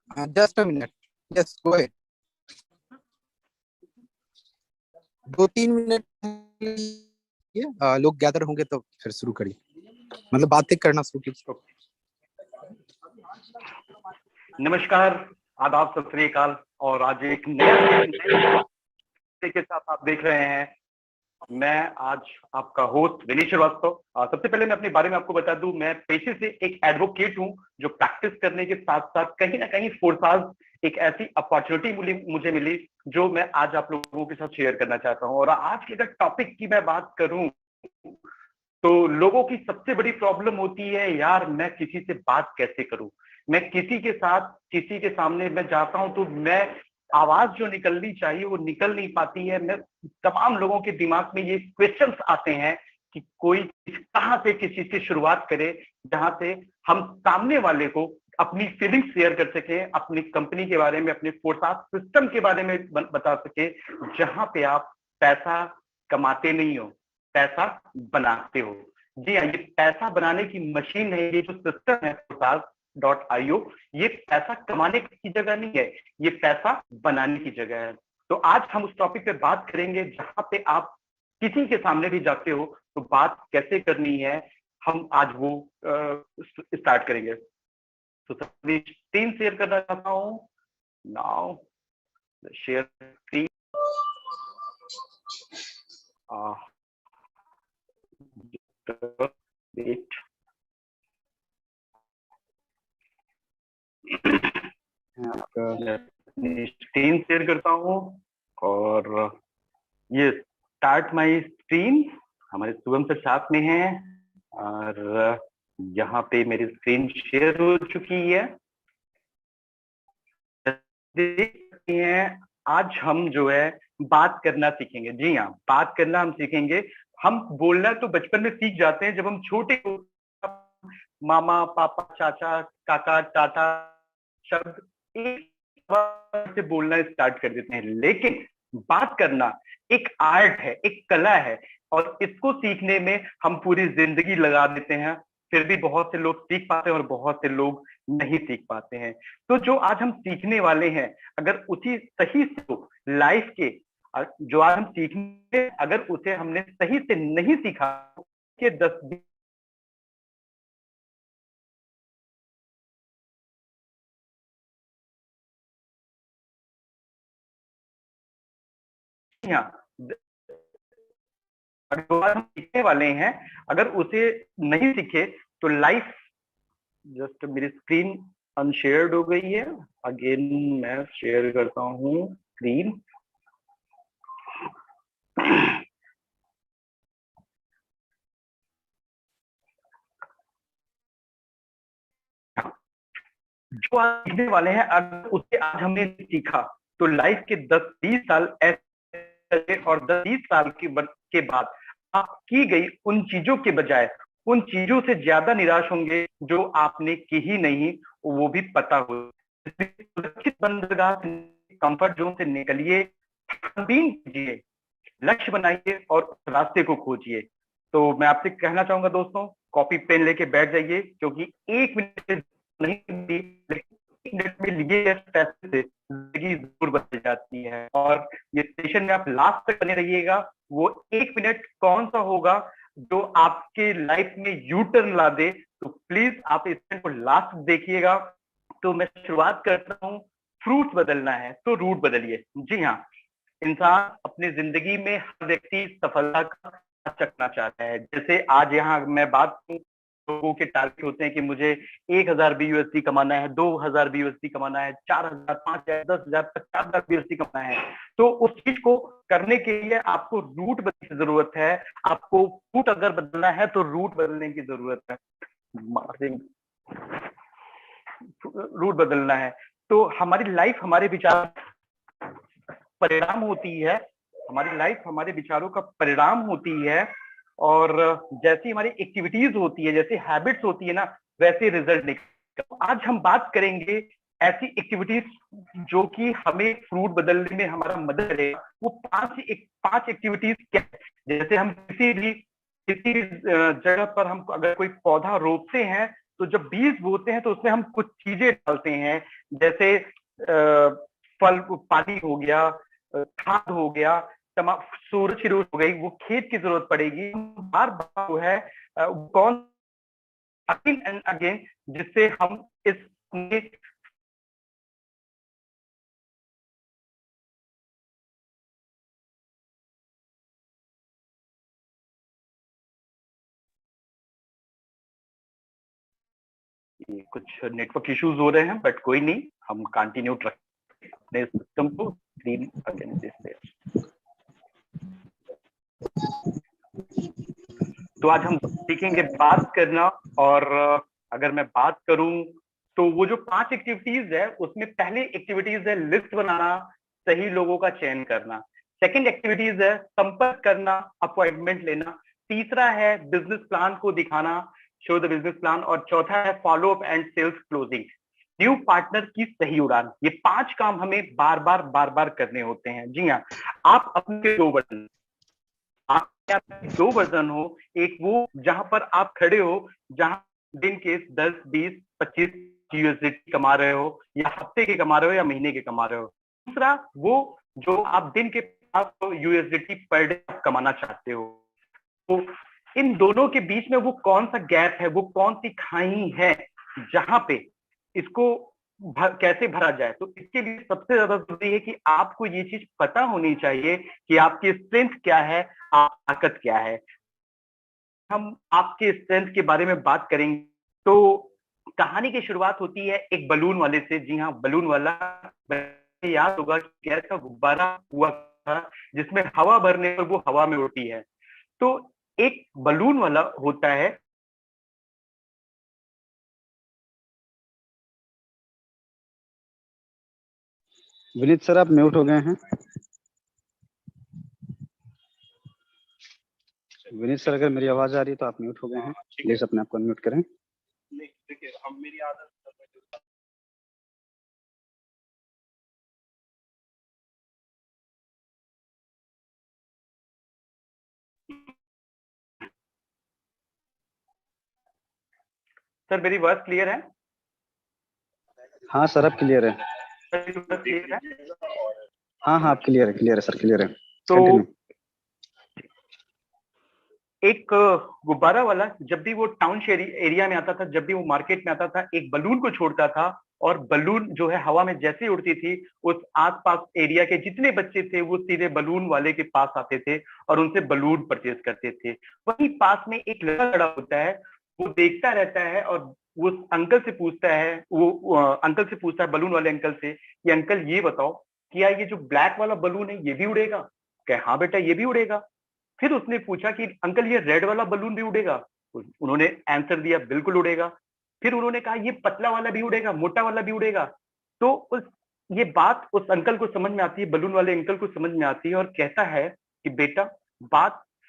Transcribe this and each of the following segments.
Just a minute. Yes, go ahead. 2-3 minute लोग gather होंगे तो फिर शुरू करिए, मतलब बातें करना शुरू कीजिए। नमस्कार, आदाब, सत श्री अकाल। और आज एक नए के साथ आप देख रहे हैं। मैं आज आपका होस्ट विनीत श्रीवास्तव। सबसे पहले मैं अपने बारे में आपको बता दूं, मैं पेशे से एक एडवोकेट हूं जो प्रैक्टिस करने के साथ साथ कहीं ना कहीं फोर्साज एक ऐसी अपॉर्चुनिटी मुझे मिली जो मैं आज आप लोगों के साथ शेयर करना चाहता हूं। और आज के अगर टॉपिक की मैं बात करूं तो लोगों की सबसे बड़ी प्रॉब्लम होती है, यार मैं किसी से बात कैसे करूं, मैं किसी के साथ किसी के सामने मैं जाता हूं तो मैं आवाज जो निकलनी चाहिए वो निकल नहीं पाती है। मैं तमाम लोगों के दिमाग में ये क्वेश्चंस आते हैं कि कोई कहां से किसी से शुरुआत करे जहां से हम सामने वाले को अपनी फीलिंग्स शेयर कर सके, अपनी कंपनी के बारे में, अपने फोर्सास सिस्टम के बारे में बता सके, जहां पे आप पैसा कमाते नहीं हो, पैसा बनाते हो। जी हाँ, ये पैसा बनाने की मशीन है। ये जो सिस्टम है फोर्सास.io, ये पैसा कमाने की जगह नहीं है, ये पैसा बनाने की जगह है। तो आज हम उस टॉपिक पे बात करेंगे जहां पे आप किसी के सामने भी जाते हो तो बात कैसे करनी है, हम आज वो स्टार्ट करेंगे। तो सभी स्क्रीन शेयर करना चाहता हूँ। Now share screen. Wait, screen share करता हूँ और ये स्टार्ट माय स्क्रीन। हमारे शुभम सर साथ में हैं और यहाँ पे मेरी स्क्रीन शेयर हो चुकी है। देख सकते हैं आज हम जो है बात करना सीखेंगे। जी हाँ, बात करना हम सीखेंगे। हम बोलना तो बचपन में सीख जाते हैं, जब हम छोटे हो मामा पापा चाचा काका टाटा शब्द एक से बोलना स्टार्ट कर देते हैं, लेकिन बात करना एक आर्ट है, एक कला है और इसको सीखने में हम पूरी जिंदगी लगा देते हैं। फिर भी बहुत से लोग सीख पाते हैं और बहुत से लोग नहीं सीख पाते हैं। तो जो आज हम सीखने वाले हैं, अगर उसी सही से लाइफ के जो आज हम सीखने, अगर उसे हमने सही से नहीं सीखा के 10 जो आज हम सीखने वाले हैं, अगर उसे नहीं सीखे तो लाइफ, जस्ट मेरी स्क्रीन अनशेयर्ड हो गई है। अगेन मैं शेयर करता हूँ स्क्रीन। जो आज सीखने वाले हैं, अगर उसे आज हमने सीखा तो लाइफ के 10-20 साल ऐसे, और 10-20 साल के बाद आप की गई उन चीजों के बजाय उन चीजों से ज्यादा निराश होंगे जो आपने की ही नहीं, वो भी पता हो। सुरक्षित बंदरगाह, कंफर्ट जोन से निकलिए, छानबीन कीजिए, लक्ष्य बनाइए और उस रास्ते को खोजिए। तो मैं आपसे कहना चाहूंगा दोस्तों, कॉपी पेन लेके बैठ जाइए, क्योंकि 1 मिनट नहीं, लेकिन 1 मिनट में लिए गए फैसले से जिंदगी जरूर बदल जाती है। और ये सेशन में आप लास्ट तक बने रहिएगा। वो 1 मिनट कौन सा होगा जो आपके लाइफ में यू टर्न ला दे, तो प्लीज आप इस को लास्ट देखिएगा। तो मैं शुरुआत करता हूँ। फ्रूट बदलना है तो रूट बदलिए। जी हाँ, इंसान अपनी जिंदगी में, हर व्यक्ति सफलता का चखना चाहता है। जैसे आज यहाँ मैं बात करूं, लोगों के टारगेट होते हैं कि मुझे 1000 BUSD कमाना है, 2000 BUSD कमाना है, 4000, 5000, 10,000, 50,000 BUSD कमाना है। तो उस चीज को करने के लिए आपको रूट बदलने की जरूरत है। आपको रूट अगर बदलना है तो रूट बदलने की जरूरत है। रूट बदलना है तो हमारी लाइफ हमारे विचार परिणाम होती है। हमारी लाइफ हमारे विचारों का परिणाम होती है। और जैसी हमारी एक्टिविटीज होती है, जैसी हैबिट्स होती है ना, वैसे रिजल्ट निकलते। तो आज हम बात करेंगे ऐसी एक्टिविटीज जो कि हमें फ्रूट बदलने में हमारा मदद करेगा। वो 5 एक्टिविटीज क्या है? जैसे हम किसी भी जगह पर हम अगर कोई पौधा रोपते हैं तो जब बीज बोते हैं तो उसमें हम कुछ चीजें डालते हैं, जैसे फल, पानी हो गया, खाद हो गया, सूरज की रोशनी हो गई, वो खेत की जरूरत पड़ेगी बार बार जो है कौन अगेन एंड अगेन, जिससे हम इस कुछ नेटवर्क इश्यूज हो रहे हैं, बट कोई नहीं, हम कंटिन्यू रखें अपने सिस्टम को। Screen again this. तो आज हम सीखेंगे बात करना, और अगर मैं बात करूं तो वो जो 5 एक्टिविटीज है उसमें पहली एक्टिविटीज है लिस्ट बनाना, सही लोगों का चयन करना। सेकंड एक्टिविटीज है संपर्क करना, अपॉइंटमेंट लेना। तीसरा है बिजनेस प्लान को दिखाना, शो द बिजनेस प्लान। और चौथा है follow up and sales closing, new partner की सही उड़ान। ये 5 काम हमें बार बार करने होते हैं। जी हाँ, आप अपने 2 वर्जन, आप 2 वर्जन हो। एक वो जहां पर आप खड़े हो, जहां दिन के 10, 20, 25 यूएसडी कमा रहे हो, या हफ्ते के कमा रहे हो, या महीने के कमा रहे हो। दूसरा वो जो आप दिन के यूएसडी पर डे कमाना चाहते हो। तो इन दोनों के बीच में वो कौन सा गैप है, वो कौन सी खाई है जहां पे इसको कैसे भरा जाए। तो इसके लिए सबसे ज्यादा जरूरी है कि आपको ये चीज पता होनी चाहिए कि आपकी स्ट्रेंथ क्या है, ताकत क्या है। हम आपके स्ट्रेंथ के बारे में बात करेंगे। तो कहानी की शुरुआत होती है एक बलून वाले से। जी हाँ, बलून वाला, याद होगा कि गैस का गुब्बारा हुआ था जिसमें हवा भरने पर वो हवा में उड़ती है। तो एक बलून वाला होता है। विनीत सर, आप म्यूट हो गए हैं। विनीत सर, अगर मेरी आवाज आ रही है तो आप म्यूट हो गए हैं, प्लीज अपने आप को अनम्यूट करें। देखिए, हम मेरी आदत सर, मेरी बात क्लियर है? हाँ सर, अब क्लियर है। क्लियर है? हाँ हाँ, आप क्लियर है सर, क्लियर है। तो कंटिन्यू। एक गुब्बारा वाला जब भी वो टाउन एरिया में आता था, जब भी वो मार्केट में आता था, एक बलून को छोड़ता था, और बलून जो है हवा में जैसे ही उड़ती थी, उस आसपास एरिया के जितने बच्चे थे वो सीधे बलून वाले के पास आते थे और उनसे बलून परचेज करते थे। वहीं पास में एक लड़का खड़ा होता है, वो देखता रहता है और वो अंकल से पूछता है, अंकल से पूछता है, बलून वाले अंकल से, कि अंकल ये बताओ, क्या ये जो ब्लैक वाला बलून है ये भी उड़ेगा? कहे हाँ बेटा, ये भी उड़ेगा। फिर उसने पूछा कि अंकल ये रेड वाला बलून भी उड़ेगा? उन्होंने आंसर दिया, बिल्कुल उड़ेगा। फिर उन्होंने कहा ये पतला वाला भी उड़ेगा, मोटा वाला भी उड़ेगा? तो ये बात उस अंकल को समझ में आती है, बलून वाले अंकल को समझ में आती है, और कहता है कि बेटा,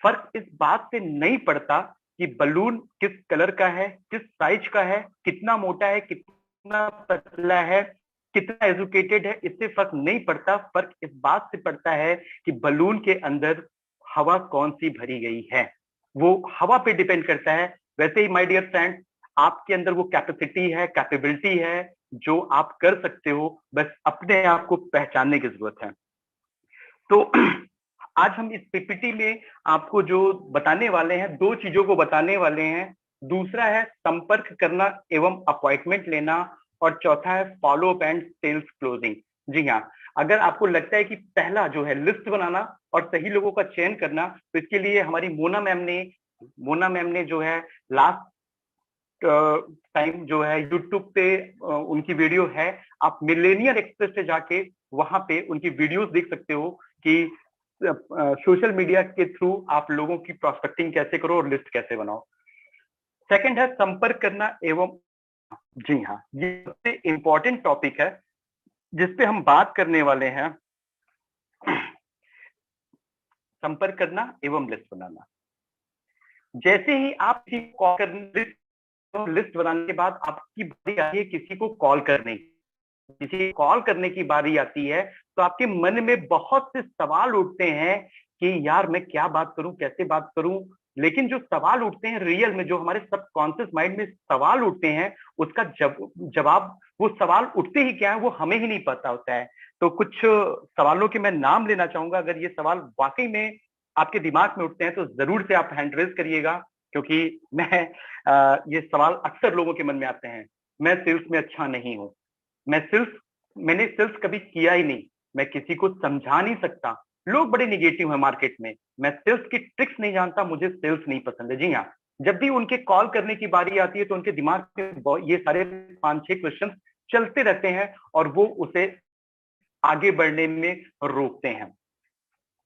फर्क इस बात से नहीं पड़ता कि बलून किस कलर का है, किस साइज का है, कितना मोटा है, कितना पतला है, कितना एजुकेटेड है, इससे फर्क नहीं पड़ता। फर्क इस बात से पड़ता है कि बलून के अंदर हवा कौन सी भरी गई है, वो हवा पे डिपेंड करता है। वैसे ही माय डियर फ्रेंड, आपके अंदर वो कैपेसिटी है, कैपेबिलिटी है, जो आप कर सकते हो, बस अपने आप को पहचानने की जरूरत है। तो आज हम इस पीपीटी में आपको जो बताने वाले हैं, 2 चीजों को बताने वाले हैं। दूसरा है संपर्क करना एवं अपॉइंटमेंट लेना, और चौथा है follow up and sales closing. जी हाँ, अगर आपको लगता है कि पहला जो है लिस्ट बनाना और सही लोगों का चयन करना, तो इसके लिए हमारी मोना मैम ने जो है लास्ट टाइम जो है यूट्यूब पे उनकी वीडियो है, आप मिलेनियर एक्सप्रेस से जाके वहां पे उनकी वीडियोस देख सकते हो कि सोशल मीडिया के थ्रू आप लोगों की प्रोस्पेक्टिंग कैसे करो और लिस्ट कैसे बनाओ। सेकंड है संपर्क करना एवं, जी हाँ, ये सबसे इंपॉर्टेंट टॉपिक है जिसपे हम बात करने वाले हैं। संपर्क करना एवं लिस्ट बनाना। जैसे ही आप लिस्ट बनाने के बाद आपकी बारी आती है किसी को कॉल करने की, किसी कॉल करने की बारी आती है, तो आपके मन में बहुत से सवाल उठते हैं कि यार मैं क्या बात करूं, कैसे बात करूं, लेकिन जो सवाल उठते हैं रियल में, जो हमारे सबकॉन्शियस माइंड में सवाल उठते हैं, उसका जवाब, वो सवाल उठते ही क्या है वो हमें ही नहीं पता होता है। तो कुछ सवालों के मैं नाम लेना चाहूंगा। अगर ये सवाल वाकई में आपके दिमाग में उठते हैं तो जरूर से आप हैंड रेज करिएगा, क्योंकि ये सवाल अक्सर लोगों के मन में आते हैं। मैं सेल्स में अच्छा नहीं हूँ, मैंने सेल्स कभी किया ही नहीं, मैं किसी को समझा नहीं सकता, लोग बड़े निगेटिव हैं मार्केट में, मैं सेल्स की ट्रिक्स नहीं जानता, मुझे सेल्स नहीं पसंद है। जी हाँ, जब भी उनके कॉल करने की बारी आती है तो उनके दिमाग में ये सारे 5-6 क्वेश्चन चलते रहते हैं और वो उसे आगे बढ़ने में रोकते हैं।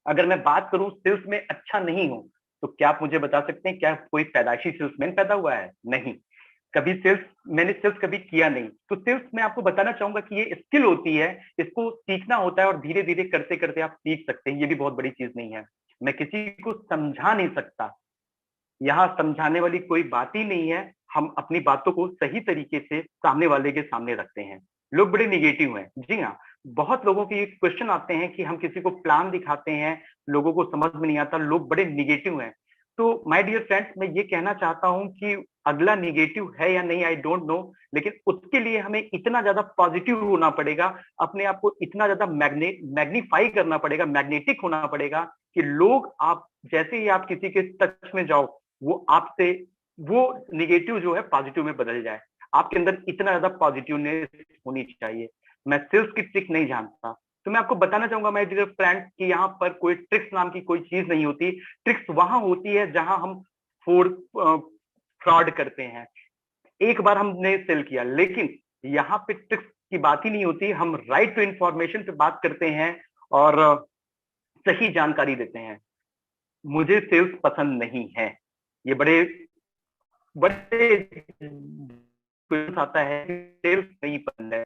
अगर मैं बात करूं सेल्स में अच्छा नहीं हूं, तो क्या आप मुझे बता सकते हैं क्या कोई पैदाइशी सेल्समैन पैदा हुआ है? नहीं, मैंने सेल्स कभी किया नहीं। तो सेल्स मैं आपको बताना चाहूंगा कि ये स्किल होती है, इसको सीखना होता है और धीरे धीरे करते करते आप सीख सकते हैं, ये भी बहुत बड़ी चीज नहीं है। मैं किसी को समझा नहीं सकता, यहाँ समझाने वाली कोई बात ही नहीं है, हम अपनी बातों को सही तरीके से सामने वाले के सामने रखते हैं। लोग बड़े निगेटिव हैं। जी हाँ, बहुत लोगों के ये क्वेश्चन आते हैं कि हम किसी को प्लान दिखाते हैं, लोगों को समझ में नहीं आता, लोग बड़े निगेटिव हैं। तो माय डियर फ्रेंड्स, मैं ये कहना चाहता हूं कि अगला निगेटिव है या नहीं आई डोंट नो, लेकिन उसके लिए हमें इतना ज्यादा पॉजिटिव होना पड़ेगा, अपने आप को इतना ज्यादा मैग्नीफाई करना पड़ेगा, मैग्नेटिक होना पड़ेगा कि लोग, आप जैसे ही आप किसी के टच में जाओ, वो आपसे, वो निगेटिव जो है पॉजिटिव में बदल जाए। आपके अंदर इतना ज्यादा पॉजिटिवनेस होनी चाहिए। मैं सेल्स की ट्रिक नहीं जानता, तो मैं आपको बताना चाहूंगा माय डियर फ्रेंड कि यहाँ पर कोई ट्रिक्स नाम की कोई चीज नहीं होती। ट्रिक्स वहां होती है जहां हम फ्रॉड करते हैं। एक बार हमने सेल किया, लेकिन यहाँ पे ट्रिक्स की बात ही नहीं होती, हम राइट टू इंफॉर्मेशन पे बात करते हैं और सही जानकारी देते हैं। मुझे सेल्स पसंद नहीं है, ये बड़े बड़े आता है, सेल्स नहीं पसंद है।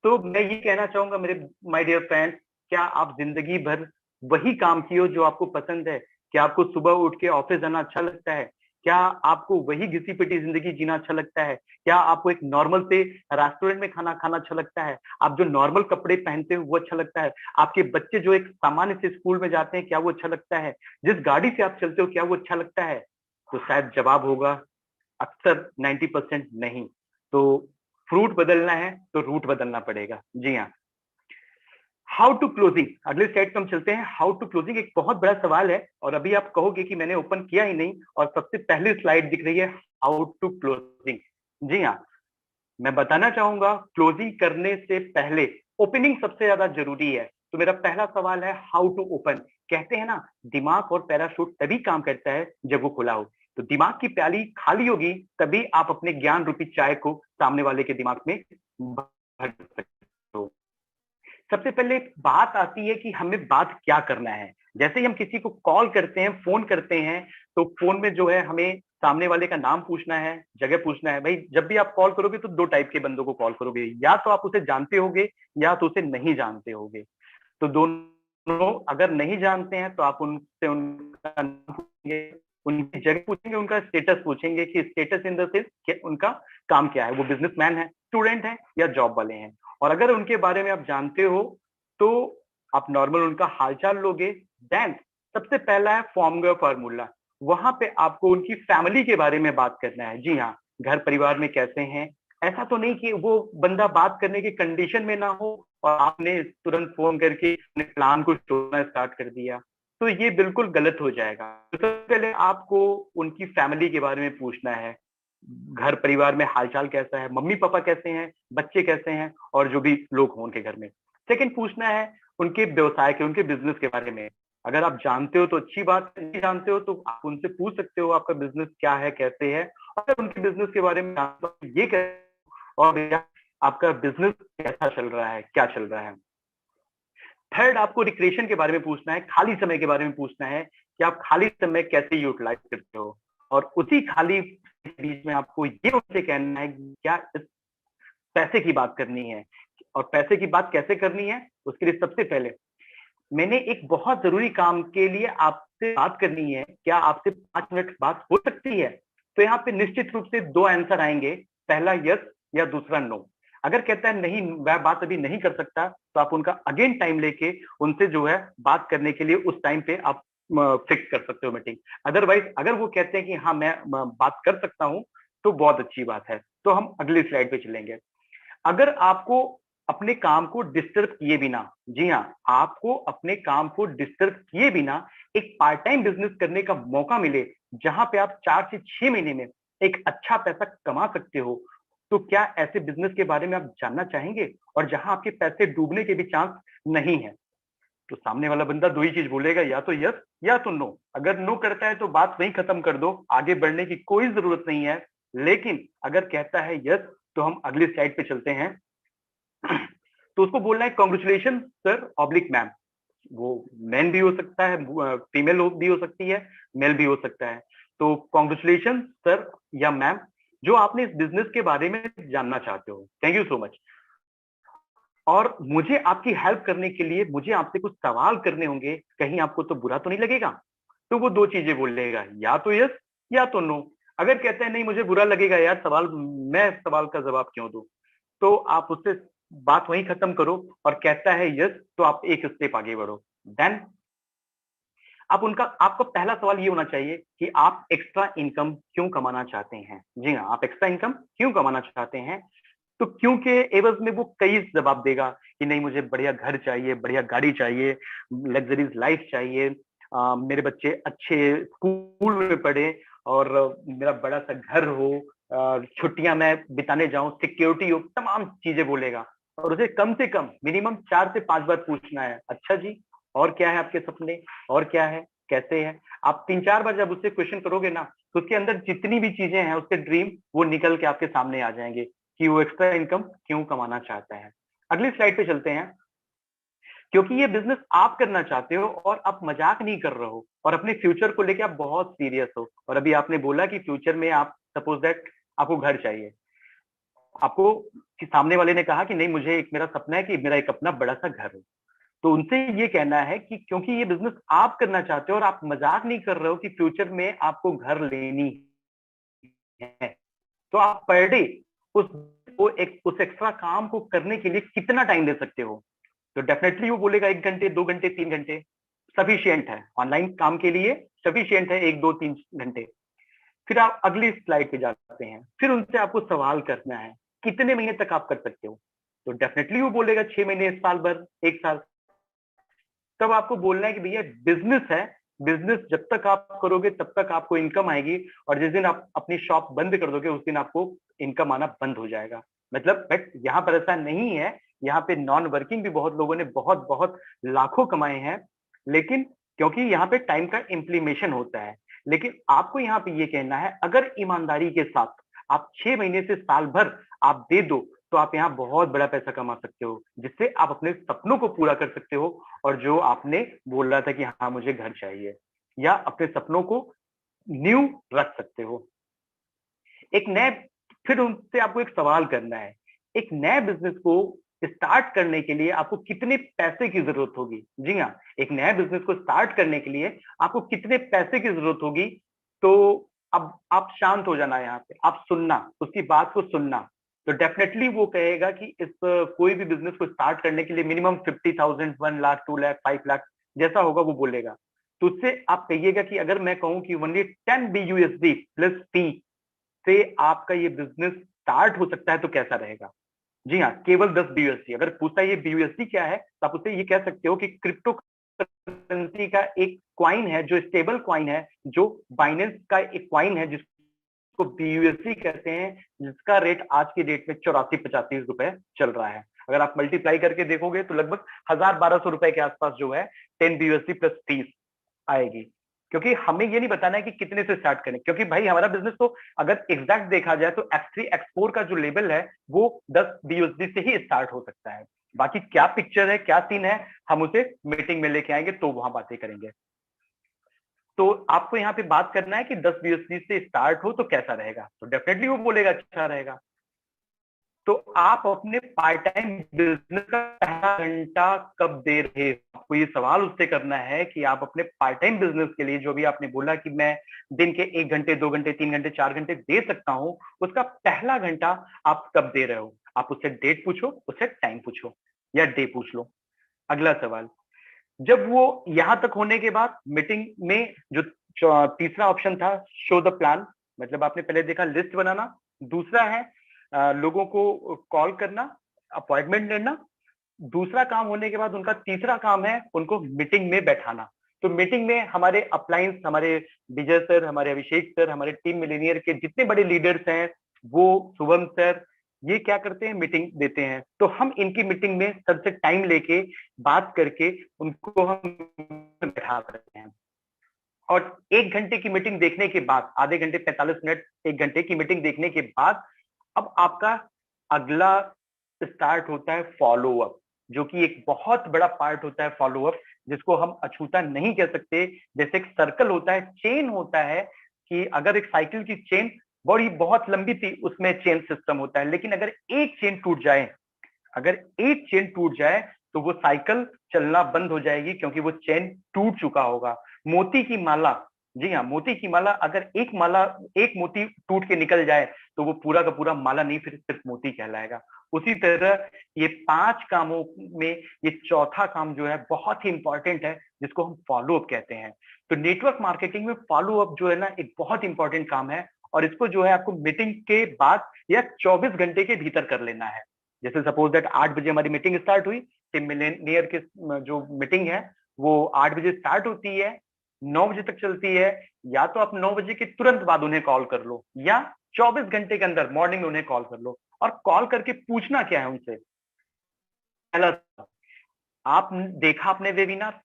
तो मैं ये कहना चाहूंगा मेरे माय डियर फ्रेंड्स, क्या आप जिंदगी भर वही काम किए हो जो आपको पसंद है? क्या आपको सुबह उठ के ऑफिस जाना अच्छा लगता है? क्या आपको वही घिसी पिटी जिंदगी जीना अच्छा लगता है? क्या आपको एक नॉर्मल से रेस्टोरेंट में खाना खाना अच्छा लगता है? आप जो नॉर्मल कपड़े पहनते हो वो अच्छा लगता है? आपके बच्चे जो एक सामान्य से स्कूल में जाते हैं, क्या वो अच्छा लगता है? जिस गाड़ी से आप चलते हो, क्या वो अच्छा लगता है? तो शायद जवाब होगा अक्सर 90% नहीं। तो फ्रूट बदलना है तो रूट बदलना पड़ेगा। जी हाँ, हाउ टू क्लोजिंग, अगले स्लाइड पे हम चलते हैं। हाउ टू क्लोजिंग एक बहुत बड़ा सवाल है और अभी आप कहोगे कि मैंने ओपन किया ही नहीं और सबसे पहले स्लाइड दिख रही है हाउ टू क्लोजिंग। जी हाँ, मैं बताना चाहूंगा क्लोजिंग करने से पहले ओपनिंग सबसे ज्यादा जरूरी है। तो मेरा पहला सवाल है हाउ टू ओपन। कहते हैं ना, दिमाग और पैराशूट तभी काम करता है जब वो खुला हो। तो दिमाग की प्याली खाली होगी तभी आप अपने ज्ञान रूपी चाय को सामने वाले के दिमाग में भर सकते हो। सबसे पहले बात आती है कि हमें बात क्या करना है। जैसे ही हम किसी को कॉल करते हैं, फोन करते हैं, तो फोन में जो है हमें सामने वाले का नाम पूछना है, जगह पूछना है। भाई जब भी आप कॉल करोगे तो दो टाइप के बंदों को कॉल करोगे, या तो आप उसे जानते होगे या तो उसे नहीं जानते होगे। तो दोनों, अगर नहीं जानते हैं तो आप उनसे उनका नाम पूछेंगे, उनकी जगह पूछेंगे, उनका स्टेटस पूछेंगे कि स्टेटस इन द सेंस उनका काम क्या है, वो बिजनेसमैन है, स्टूडेंट है या जॉब वाले हैं। और अगर उनके बारे में आप जानते हो तो आप नॉर्मल उनका हालचाल लोगे। देन सबसे पहला है फॉर्मूला फार्मूला, वहां पे आपको उनकी फैमिली के बारे में बात करना है। जी हाँ, घर परिवार में कैसे हैं। ऐसा तो नहीं कि वो बंदा बात करने की कंडीशन में ना हो और आपने तुरंत फोन करके अपने प्लान को छोड़ना स्टार्ट कर दिया, तो ये बिल्कुल गलत हो जाएगा। तो सबसे पहले आपको उनकी फैमिली के बारे में पूछना है, घर परिवार में हालचाल कैसा है, मम्मी पापा कैसे हैं, बच्चे कैसे हैं और जो भी लोग हों उनके घर में। सेकंड पूछना है उनके व्यवसाय के, उनके बिजनेस के बारे में। अगर आप जानते हो तो अच्छी बात है, नहीं जानते हो तो आप उनसे पूछ सकते हो आपका बिजनेस क्या है, कैसे है। अगर उनके बिजनेस के बारे में जानते हो ये कैसे और आपका बिजनेस कैसा चल रहा है, क्या चल रहा है। थर्ड, आपको रिक्रिएशन के बारे में पूछना है, खाली समय के बारे में पूछना है कि आप खाली समय कैसे यूटिलाइज करते हो। और उसी खाली बीच में आपको ये उनसे कहना है कि क्या इस पैसे की बात करनी है। और पैसे की बात कैसे करनी है, उसके लिए सबसे पहले मैंने एक बहुत जरूरी काम के लिए आपसे बात करनी है, क्या आपसे 5 मिनट बात हो सकती है? तो यहाँ पे निश्चित रूप से 2 आंसर आएंगे, पहला यस या दूसरा नो। अगर कहता है नहीं, वह बात अभी नहीं कर सकता, तो आप उनका अगेन टाइम लेके उनसे जो है बात करने के लिए उस टाइम पे आप फिक्स कर सकते हो मीटिंग। अदरवाइज अगर वो कहते हैं कि हाँ मैं बात कर सकता हूँ, तो बहुत अच्छी बात है। तो हम अगली स्लाइड पे चलेंगे। अगर आपको अपने काम को डिस्टर्ब किए बिना, जी हाँ, आपको अपने काम को डिस्टर्ब किए बिना एक पार्ट टाइम बिजनेस करने का मौका मिले, जहां पे आप 4 से 6 महीने में एक अच्छा पैसा कमा सकते हो, तो क्या ऐसे बिजनेस के बारे में आप जानना चाहेंगे, और जहां आपके पैसे डूबने के भी चांस नहीं है? तो सामने वाला बंदा दो ही चीज बोलेगा, या तो यस या तो नो। अगर नो करता है तो बात वहीं खत्म कर दो, आगे बढ़ने की कोई जरूरत नहीं है। लेकिन अगर कहता है यस, तो हम अगली स्लाइड पे चलते हैं। तो उसको बोलना है कॉन्ग्रेचुलेशन सर ऑब्लिक मैम। वो मैन भी हो सकता है, फीमेल भी हो सकती है, मेल भी हो सकता है। तो कॉन्ग्रेचुलेशन सर या मैम, जो आपने इस बिजनेस के बारे में जानना चाहते हो, थैंक यू सो मच। और मुझे आपकी हेल्प करने के लिए मुझे आपसे कुछ सवाल करने होंगे, कहीं आपको तो बुरा तो नहीं लगेगा? तो वो दो चीजें बोलेगा, या तो यस या तो नो। अगर कहते हैं नहीं मुझे बुरा लगेगा यार, सवाल मैं सवाल का जवाब क्यों दूं, तो आप उससे बात वहीं खत्म करो। और कहता है यस, तो आप एक स्टेप आगे बढ़ो। देन आप उनका आपका पहला सवाल ये होना चाहिए कि आप एक्स्ट्रा इनकम क्यों कमाना चाहते हैं। जी हाँ, आप एक्स्ट्रा इनकम क्यों कमाना चाहते हैं? तो क्योंकि एवज में वो कई जवाब देगा कि नहीं मुझे बढ़िया घर चाहिए, बढ़िया गाड़ी चाहिए, लग्जरीज लाइफ चाहिए, मेरे बच्चे अच्छे स्कूल में पढ़े, और मेरा बड़ा सा घर हो, छुट्टियां मैं बिताने जाऊं, सिक्योरिटी हो, तमाम चीजें बोलेगा। और उसे कम से कम मिनिमम 4 से 5 बार पूछना है, अच्छा जी और क्या है आपके सपने, और क्या है, कैसे है। आप 3-4 बार जब उससे क्वेश्चन करोगे ना, तो उसके अंदर जितनी भी चीजें हैं उसके ड्रीम वो निकल के आपके सामने आ जाएंगे कि वो एक्स्ट्रा इनकम क्यों कमाना चाहता है। अगली स्लाइड पे चलते हैं। क्योंकि ये बिजनेस आप करना चाहते हो और आप मजाक नहीं कर रहे हो, और अपने फ्यूचर को लेके आप बहुत सीरियस हो। और अभी आपने बोला कि फ्यूचर में आप सपोज दैट आपको घर चाहिए, आपको कि सामने वाले ने कहा कि नहीं मुझे एक मेरा सपना है कि मेरा एक अपना बड़ा सा घर हो। तो उनसे ये कहना है कि क्योंकि ये बिजनेस आप करना चाहते हो और आप मजाक नहीं कर रहे हो कि फ्यूचर में आपको घर लेनी है, तो आप पर डे उस उस एक्स्ट्रा काम को करने के लिए कितना टाइम दे सकते हो? तो डेफिनेटली वो बोलेगा 1 घंटे, 2 घंटे, 3 घंटे सफिशियंट है ऑनलाइन काम के लिए, सफिशियंट है 1, 2, 3 घंटे। फिर आप अगली स्लाइड पे जाते हैं। फिर उनसे आपको सवाल करना है कितने महीने तक आप कर सकते हो? तो डेफिनेटली वो बोलेगा 6 महीने, साल भर, 1 साल। तब आपको बोलना है कि भैया बिजनेस है, बिजनेस जब तक आप करोगे तब तक आपको इनकम आएगी, और जिस दिन आप अपनी शॉप बंद कर दोगे उस दिन आपको इनकम आना बंद हो जाएगा। मतलब बट यहाँ पर ऐसा नहीं है, यहाँ पे नॉन वर्किंग भी बहुत लोगों ने बहुत बहुत लाखों कमाए हैं, लेकिन क्योंकि यहाँ पे टाइम का इम्प्लीमेशन होता है। लेकिन आपको यहाँ पे ये कहना है अगर ईमानदारी के साथ आप 6 महीने से साल भर आप दे दो, तो आप यहाँ बहुत बड़ा पैसा कमा सकते हो, जिससे आप अपने सपनों को पूरा कर सकते हो। और जो आपने बोल रहा था कि हाँ मुझे घर चाहिए, या अपने सपनों को न्यू रख सकते हो। एक नए फिर उनसे आपको एक सवाल करना है, एक नए बिजनेस को स्टार्ट करने के लिए आपको कितने पैसे की जरूरत होगी? जी हाँ, एक नए बिजनेस को स्टार्ट करने के लिए आपको कितने पैसे की जरूरत होगी? तो अब आप शांत हो जाना, यहाँ पे आप सुनना, उसकी बात को सुनना। तो डेफिनेटली वो कहेगा कि इस कोई भी बिजनेस को स्टार्ट करने के लिए मिनिमम 50,000, 1 लाख, 2 लाख, 5 लाख जैसा होगा वो बोलेगा। तो उससे आप कहिएगा कि अगर मैं कहूं कि ओनली 10 BUSD प्लस फी से आपका ये बिजनेस स्टार्ट हो सकता है, तो कैसा रहेगा? जी हाँ, केवल 10 BUSD। अगर पूछता है ये BUSD क्या है, तो आप उससे ये कह सकते हो कि क्रिप्टो करेंसी का एक क्वाइन है, जो स्टेबल क्वाइन है, जो बाइनेंस का एक क्वाइन है जिसको BUSD कहते हैं, जिसका रेट आज की डेट में 84-85 रुपए चल रहा है। अगर आप मल्टीप्लाई करके देखोगे तो लगभग 1,000-1,200 रुपए के आसपास जो है 10 BUSD प्लस फीस आएगी। क्योंकि हमें ये नहीं बताना है कि कितने से स्टार्ट करें, क्योंकि भाई हमारा बिजनेस तो अगर एग्जैक्ट देखा जाए तो X3 X4 का जो लेवल है वो 10 BUSD से ही स्टार्ट हो सकता है। बाकी क्या पिक्चर है, क्या सीन है, हम उसे मीटिंग में लेके आएंगे तो वहां बातें करेंगे। तो आपको यहाँ पे बात करना है कि 10 BUSD से स्टार्ट हो तो कैसा रहेगा? तो डेफिनेटली वो बोलेगा अच्छा रहेगा। तो आप अपने पार्ट टाइम बिजनेस का पहला घंटा कब दे रहे हो? आपको ये सवाल उससे करना है कि आप अपने पार्ट टाइम बिजनेस के लिए, जो भी आपने बोला कि मैं दिन के 1 घंटे, 2 घंटे, 3 घंटे, 4 घंटे दे सकता हूं, उसका पहला घंटा आप कब दे रहे हो? आप उससे डेट पूछो, उससे टाइम पूछो, या डे पूछ लो। अगला सवाल, जब वो यहां तक होने के बाद मीटिंग में जो तीसरा ऑप्शन था शो द प्लान, मतलब आपने पहले देखा लिस्ट बनाना, दूसरा है लोगों को कॉल करना, अपॉइंटमेंट लेना, दूसरा काम होने के बाद उनका तीसरा काम है उनको मीटिंग में बैठाना। तो मीटिंग में हमारे अपलाइंस, हमारे विजय सर, हमारे अभिषेक सर, हमारे टीम मिलेनियर के जितने बड़े लीडर्स हैं, वो शुभम सर, ये क्या करते हैं, मीटिंग देते हैं। तो हम इनकी मीटिंग में सबसे टाइम लेके बात करके उनको हम बैठा करते हैं। और 1 घंटे की मीटिंग देखने के बाद, आधे घंटे 45 मिनट 1 घंटे की मीटिंग देखने के बाद, अब आपका अगला स्टार्ट होता है फॉलो अप, जो कि एक बहुत बड़ा पार्ट होता है फॉलो अप, जिसको हम अछूता नहीं कह सकते। जैसे एक सर्कल होता है, चेन होता है, कि अगर एक साइकिल की चेन बड़ी बहुत लंबी थी, उसमें चेन सिस्टम होता है, लेकिन अगर एक चेन टूट जाए, अगर एक चेन टूट जाए तो वो साइकिल चलना बंद हो जाएगी, क्योंकि वो चेन टूट चुका होगा। मोती की माला, जी हाँ, मोती की माला, अगर एक मोती टूट के निकल जाए तो वो पूरा का पूरा माला नहीं, फिर सिर्फ मोती कहलाएगा। उसी तरह ये 5 कामों में ये चौथा काम जो है बहुत ही इंपॉर्टेंट है, जिसको हम फॉलो अप कहते हैं। तो नेटवर्क मार्केटिंग में फॉलो अप जो है ना, एक बहुत इंपॉर्टेंट काम है, और इसको जो है आपको मीटिंग के बाद या 24 घंटे के भीतर कर लेना है। जैसे सपोज दैट 8 बजे हमारी मीटिंग स्टार्ट हुई, टीम मिलेनियर की जो मीटिंग है वो 8 बजे स्टार्ट होती है, 9 बजे तक चलती है। या तो आप 9 बजे के तुरंत बाद उन्हें कॉल कर लो, या 24 घंटे के अंदर मॉर्निंग में उन्हें कॉल कर लो। और कॉल करके पूछना क्या है उनसे, पहला, आप देखा आपने वेबिनार?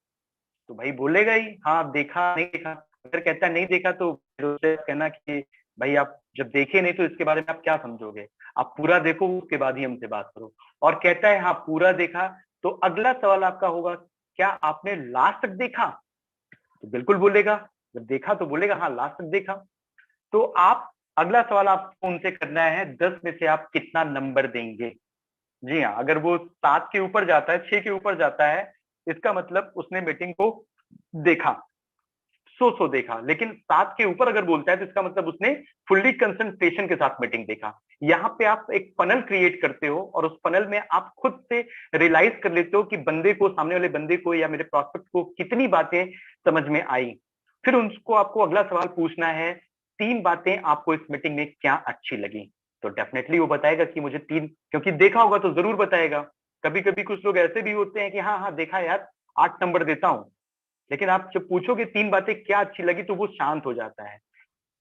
तो भाई बोलेगा ही हाँ देखा, नहीं देखा। अगर कहता है नहीं देखा, तो फिर उसे कहना कि भाई आप जब देखे नहीं तो इसके बारे में आप क्या समझोगे, आप पूरा देखो, उसके बाद ही हमसे बात करो। और कहता है हाँ पूरा देखा, तो अगला सवाल आपका होगा, क्या आपने लास्ट तक देखा? तो बिल्कुल बोलेगा, जब देखा तो बोलेगा हाँ लास्ट तक देखा। तो आप, अगला सवाल आपको उनसे करना है, 10 में से आप कितना नंबर देंगे? जी हाँ, अगर वो 7 के ऊपर जाता है, 6 के ऊपर जाता है, इसका मतलब उसने मीटिंग को देखा, सो देखा। लेकिन 7 के ऊपर अगर बोलता है तो इसका मतलब उसने फुल्ली कंसंट्रेशन के साथ मीटिंग देखा। यहाँ पे आप एक फनल क्रिएट करते हो, और उस फनल में आप खुद से रियलाइज कर लेते हो कि बंदे को, सामने वाले बंदे को या मेरे प्रोस्पेक्ट को कितनी बातें समझ में आई। फिर उनको आपको अगला सवाल पूछना है, 3 बातें आपको इस मीटिंग में क्या अच्छी लगी? तो डेफिनेटली वो बताएगा कि मुझे 3, क्योंकि देखा होगा तो जरूर बताएगा। कभी कभी कुछ लोग ऐसे भी होते हैं कि हाँ हाँ देखा यार, 8 नंबर देता हूँ। लेकिन आप जब पूछोगे 3 बातें क्या अच्छी लगी, तो वो शांत हो जाता है।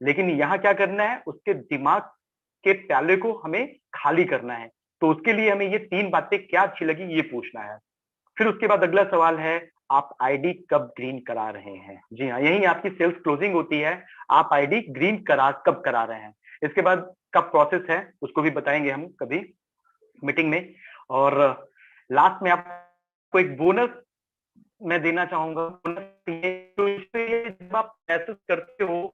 लेकिन यहाँ क्या करना है, उसके दिमाग के प्याले को हमें खाली करना है। तो उसके लिए हमें ये 3 बातें क्या अच्छी लगी ये पूछना है। फिर उसके बाद अगला सवाल है, आप आईडी कब ग्रीन करा रहे हैं? जी हाँ, यही आपकी सेल्स क्लोजिंग होती है, आप आईडी ग्रीन कब करा रहे हैं। इसके बाद का प्रोसेस है, उसको भी बताएंगे हम कभी मीटिंग में। और लास्ट में आपको एक बोनस मैं देना चाहूंगा। तो इससे जब आप मैसेज करते हो,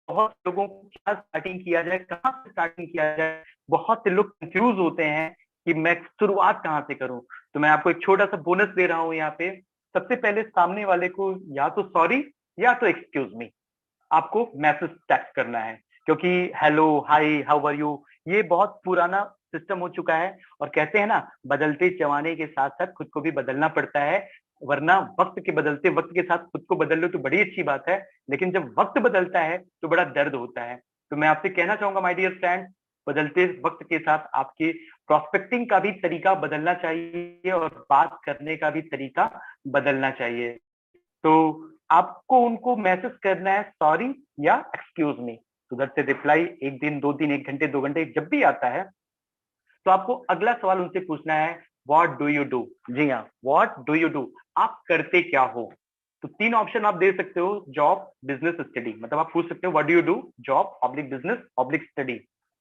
बहुत लोगों को क्या स्टार्टिंग किया जाए, कहाँ से स्टार्टिंग किया जाए, बहुत से लोग कंफ्यूज होते हैं कि मैं शुरुआत कहाँ से करूं। तो मैं आपको एक छोटा सा बोनस दे रहा हूं यहाँ पे। सबसे पहले सामने वाले को या तो सॉरी या तो एक्सक्यूज मी आपको मैसेज टेक्स्ट करना है, क्योंकि hello, hi, how are you, ये बहुत पुराना सिस्टम हो चुका है। और कहते हैं ना, बदलते जमाने के साथ साथ खुद को भी बदलना पड़ता है, वरना वक्त के बदलते वक्त के साथ खुद को बदल लो तो बड़ी अच्छी बात है, लेकिन जब वक्त बदलता है तो बड़ा दर्द होता है। तो मैं आपसे कहना चाहूंगा माय डियर फ्रेंड, बदलते वक्त के साथ आपकी प्रोस्पेक्टिंग का भी तरीका बदलना चाहिए, और बात करने का भी तरीका बदलना चाहिए। तो आपको उनको मैसेज करना है सॉरी या एक्सक्यूज मी। उधर से रिप्लाई 1 दिन 2 दिन 1 घंटे 2 घंटे जब भी आता है, तो आपको अगला सवाल उनसे पूछना है, व्हाट डू यू डू? जी हाँ, व्हाट डू यू डू, आप करते क्या हो? तो 3 ऑप्शन आप दे सकते हो, जॉब, बिजनेस, स्टडी। मतलब आप पूछ सकते हो what do you do, job oblique business oblique study.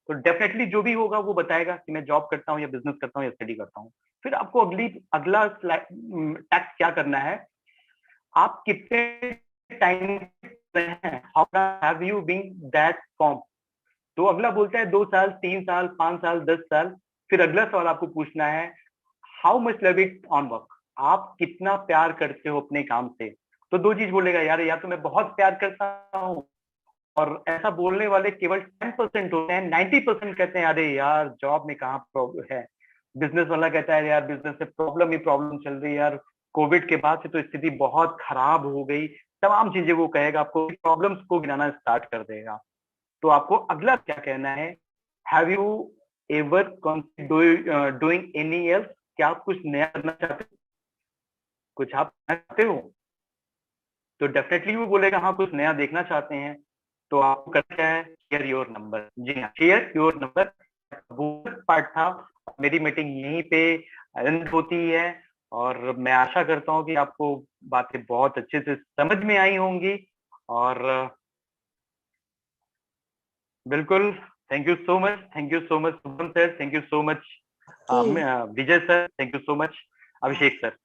तो डेफिनेटली जो भी होगा वो बताएगा कि मैं जॉब करता हूँ या बिजनेस करता हूँ या स्टडी करता हूँ। फिर आपको अगला टैक्स क्या करना है, आप कितने टाइम हैं, how have you been that form? तो अगला बोलता है 2 साल, 3 साल, 5 साल, 10 साल। फिर अगला सवाल आपको पूछना है, how much love it on work, आप कितना प्यार करते हो अपने काम से? तो 2 चीज बोलेगा यार, या तो मैं बहुत प्यार करता हूँ, और ऐसा बोलने वाले केवल 10% होते हैं, 90% कहते हैं अरे यार जॉब में कहाँ प्रॉब्लम है। बिजनेस वाला कहता है यार बिजनेस में प्रॉब्लम ही प्रॉब्लम चल रही है यार, कोविड के बाद से तो स्थिति बहुत खराब हो गई, तमाम चीजें वो कहेगा, आपको प्रॉब्लम्स को गिनाना स्टार्ट कर देगा। तो आपको अगला क्या कहना है, have you ever doing any else, क्या आप कुछ नया करना चाहते हो, कुछ आप चाहते हो? तो डेफिनेटली वो बोलेगा हाँ कुछ नया देखना चाहते हैं। तो आपको करना क्या है, शेयर योर नंबर। जी हाँ, शेयर योर नंबर वो पार्ट था। मेरी मीटिंग यहीं पे एंड होती है और मैं आशा करता हूँ कि आपको बातें बहुत अच्छे से समझ में आई होंगी। और बिल्कुल, thank you so much, thank you so much Shubham sir, thank you so much Vijay sir, thank you so much Abhishek sir.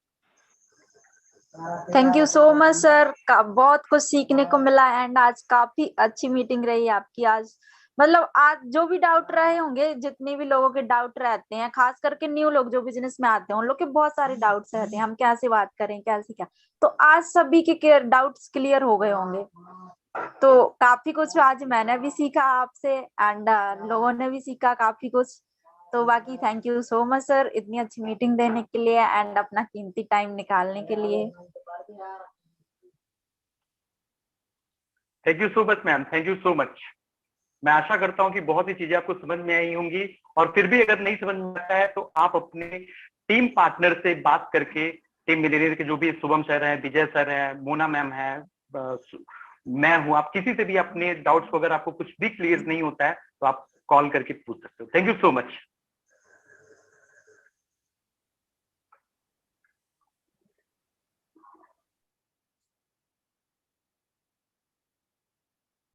Thank you so much sir, बहुत कुछ सीखने को मिला एंड आज काफी अच्छी मीटिंग रही आपकी। आज मतलब आज जो भी डाउट रहे होंगे, जितने भी लोगों के डाउट रहते हैं, खास करके न्यू लोग जो बिजनेस में आते हैं, उन लोग के बहुत सारे डाउट्स रहते हैं, हम कैसे बात करें कैसे क्या, तो आज सभी के डाउट्स क्लियर हो गए होंगे। तो काफी कुछ आज मैंने भी सीखा आपसे एंड लोगों ने भी सीखा काफी कुछ। तो बाकी thank you so much sir इतनी अच्छी मीटिंग देने के लिए एंड अपना कीमती टाइम निकालने के लिए। Thank you so much ma'am, thank you so much. मैं आशा करता हूँ कि बहुत ही चीजें आपको समझ में आई होंगी, और फिर भी अगर नहीं समझ में आता है तो आप अपने टीम पार्टनर से बात करके, टीम मिलेनियर के जो भी शुभम सर है, विजय सर है, मोना मैम है, मैं हूँ, आप किसी से भी अपने डाउट्स को, अगर आपको कुछ भी क्लियर नहीं होता है तो आप कॉल करके पूछ सकते हो। Thank you so much.